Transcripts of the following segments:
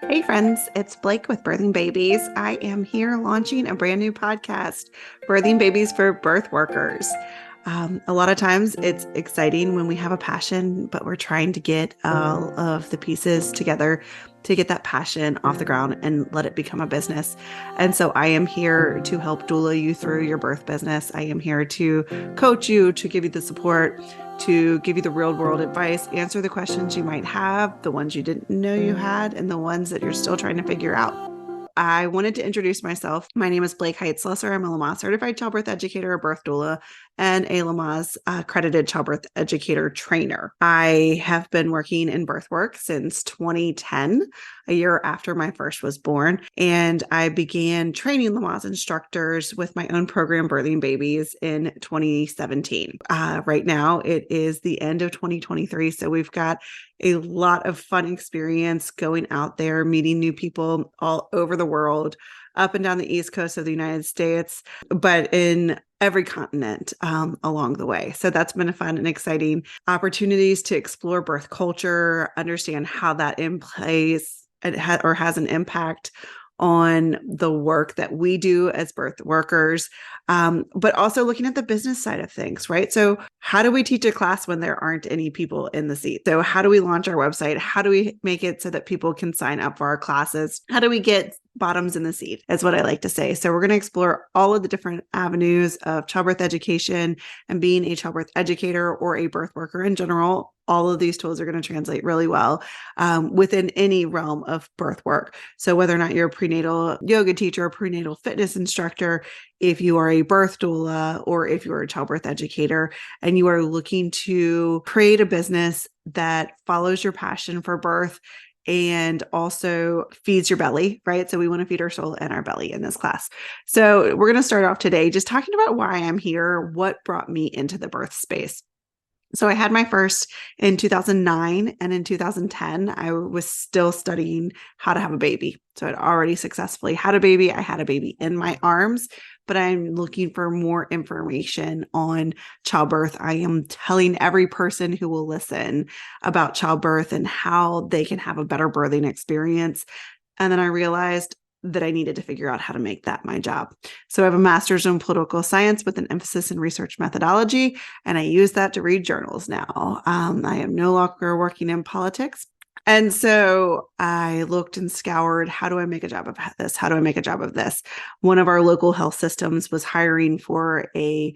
Hey friends, it's Blake with Birthing Babies. I am here launching a brand new podcast, Birthing Babies for Birth Workers. A lot of times it's exciting when we have a passion, but we're trying to get all of the pieces together to get that passion off the ground and let it become a business. And so I am here to help doula you through your birth business. I am here to coach you, to give you the support, to give you the real world advice, answer the questions you might have, the ones you didn't know you had, and the ones that you're still trying to figure out. I wanted to introduce myself. My name is Blake Hite Slusser. I'm a Lamaze certified childbirth educator, a birth doula, and a Lamaze accredited childbirth educator trainer. I have been working in birth work since 2010, a year after my first was born. And I began training Lamaze instructors with my own program, Birthing Babies, in 2017. Right now, it is the end of 2023. So we've got a lot of fun experience going out there, meeting new people all over the world, up and down the East Coast of the United States, but in every continent along the way. So that's been a fun and exciting opportunities to explore birth culture, understand how that in place or has an impact on the work that we do as birth workers, but also looking at the business side of things, right? So how do we teach a class when there aren't any people in the seat? So how do we launch our website? How do we make it so that people can sign up for our classes? How do we get bottoms in the seat is what I like to say. So we're going to explore all of the different avenues of childbirth education and being a childbirth educator or a birth worker in general. All of these tools are going to translate really well within any realm of birth work. So whether or not you're a prenatal yoga teacher, a prenatal fitness instructor, if you are a birth doula, or if you're a childbirth educator, and you are looking to create a business that follows your passion for birth and also feeds your belly, right? So we want to feed our soul and our belly in this class. So we're going to start off today just talking about why I'm here, what brought me into the birth space. So I had my first in 2009, and in 2010, I was still studying how to have a baby. So I'd already successfully had a baby. I had a baby in my arms, but I'm looking for more information on childbirth. I am telling every person who will listen about childbirth and how they can have a better birthing experience. And then I realized that I needed to figure out how to make that my job. So I have a master's in political science with an emphasis in research methodology, and I use that to read journals now. I am no longer working in politics. And so I looked and scoured, how do I make a job of this? How do I make a job of this? One of our local health systems was hiring for a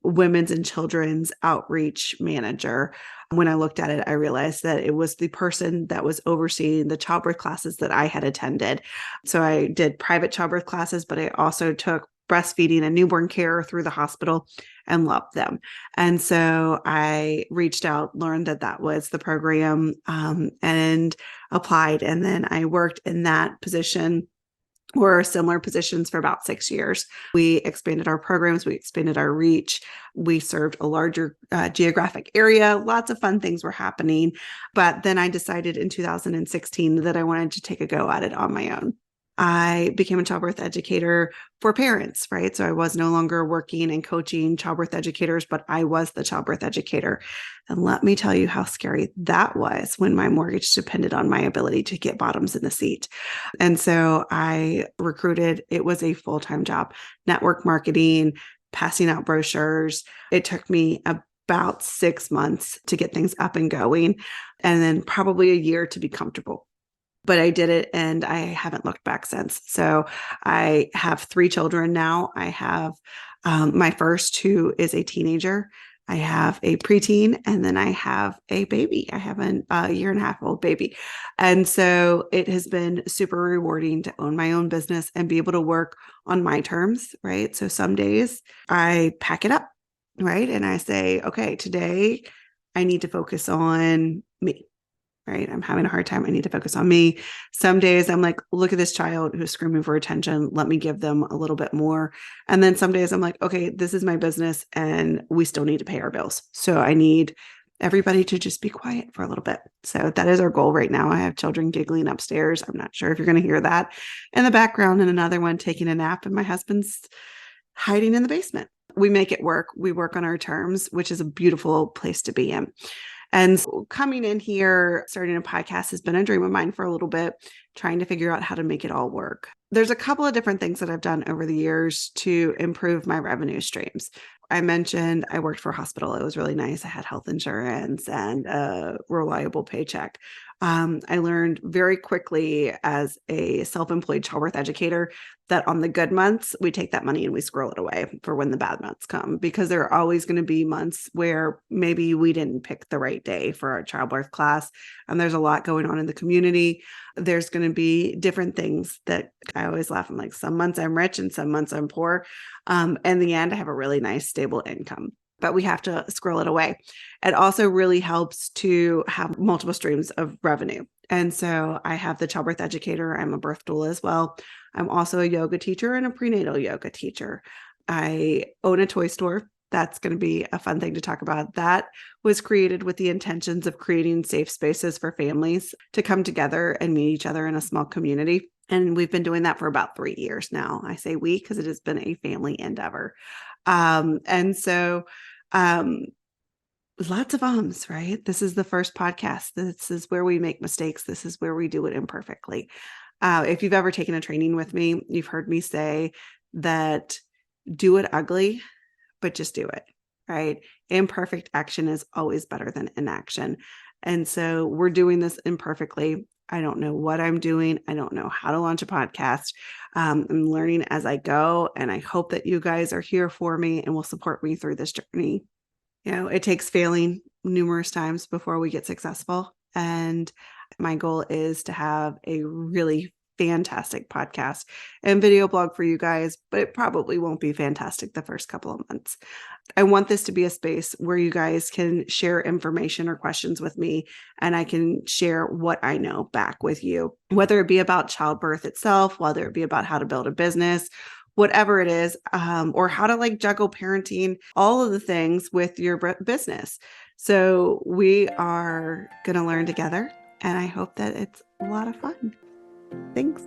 women's and children's outreach manager. When I looked at it, I realized that it was the person that was overseeing the childbirth classes that I had attended. So I did private childbirth classes, but I also took breastfeeding and newborn care through the hospital and loved them. And so I reached out, learned that that was the program, and applied. And then I worked in that position or similar positions for about 6 years. We expanded our programs, we expanded our reach, we served a larger geographic area. Lots of fun things were happening. But then I decided in 2016 that I wanted to take a go at it on my own. I became a childbirth educator for parents, right? So I was no longer working and coaching childbirth educators, but I was the childbirth educator. And let me tell you how scary that was when my mortgage depended on my ability to get bottoms in the seat. And so I recruited, it was a full-time job, network marketing, passing out brochures. It took me about 6 months to get things up and going, and then probably a year to be comfortable. But I did it and I haven't looked back since. So I have 3 children now. I have my first, who is a teenager. I have a preteen, and then I have a baby. I have a year and a half old baby. And so it has been super rewarding to own my own business and be able to work on my terms, right? So some days I pack it up, right? And I say, okay, today I need to focus on me. Right? I'm having a hard time. I need to focus on me. Some days I'm like, look at this child who's screaming for attention. Let me give them a little bit more. And then some days I'm like, okay, this is my business and we still need to pay our bills. So I need everybody to just be quiet for a little bit. So that is our goal right now. I have children giggling upstairs. I'm not sure if you're going to hear that in the background, and another one taking a nap, and my husband's hiding in the basement. We make it work. We work on our terms, which is a beautiful place to be in. And so coming in here, starting a podcast has been a dream of mine for a little bit, trying to figure out how to make it all work. There's a couple of different things that I've done over the years to improve my revenue streams. I mentioned I worked for a hospital. It was really nice. I had health insurance and a reliable paycheck. I learned very quickly as a self-employed childbirth educator that on the good months, we take that money and we squirrel it away for when the bad months come, because there are always going to be months where maybe we didn't pick the right day for our childbirth class. And there's a lot going on in the community. There's going to be different things that I always laugh. I'm like, some months I'm rich and some months I'm poor. In the end, I have a really nice, stable income, but we have to squirrel it away. It also really helps to have multiple streams of revenue. And so I have the childbirth educator. I'm a birth doula as well. I'm also a yoga teacher and a prenatal yoga teacher. I own a toy store. That's going to be a fun thing to talk about. That was created with the intentions of creating safe spaces for families to come together and meet each other in a small community. And we've been doing that for about 3 years now. I say we because it has been a family endeavor. And so lots of ums, right? This is the first podcast. This is where we make mistakes. This is where we do it imperfectly. If you've ever taken a training with me, you've heard me say that do it ugly, but just do it, right? Imperfect action is always better than inaction. And so we're doing this imperfectly. I don't know what I'm doing. I don't know how to launch a podcast. I'm learning as I go, and I hope that you guys are here for me and will support me through this journey. You know, it takes failing numerous times before we get successful. And my goal is to have a really fantastic podcast and video blog for you guys, but it probably won't be fantastic the first couple of months. I want this to be a space where you guys can share information or questions with me, and I can share what I know back with you, whether it be about childbirth itself, whether it be about how to build a business, whatever it is, or how to like juggle parenting, all of the things with your business. So we are going to learn together, and I hope that it's a lot of fun. Thanks.